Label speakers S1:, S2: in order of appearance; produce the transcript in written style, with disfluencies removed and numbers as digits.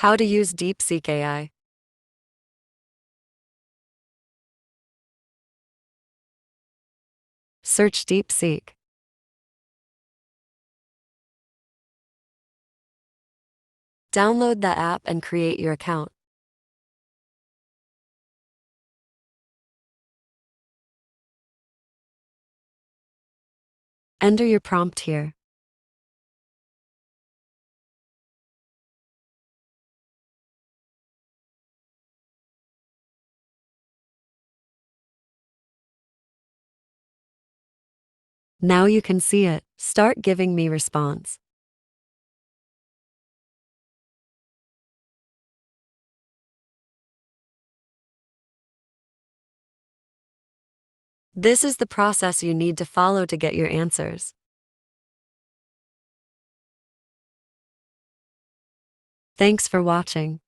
S1: How to use DeepSeek AI. Search DeepSeek. Download the app and create your account. Enter your prompt here. Now you can see it. Start giving me response. This is the process you need to follow to get your answers. Thanks for watching.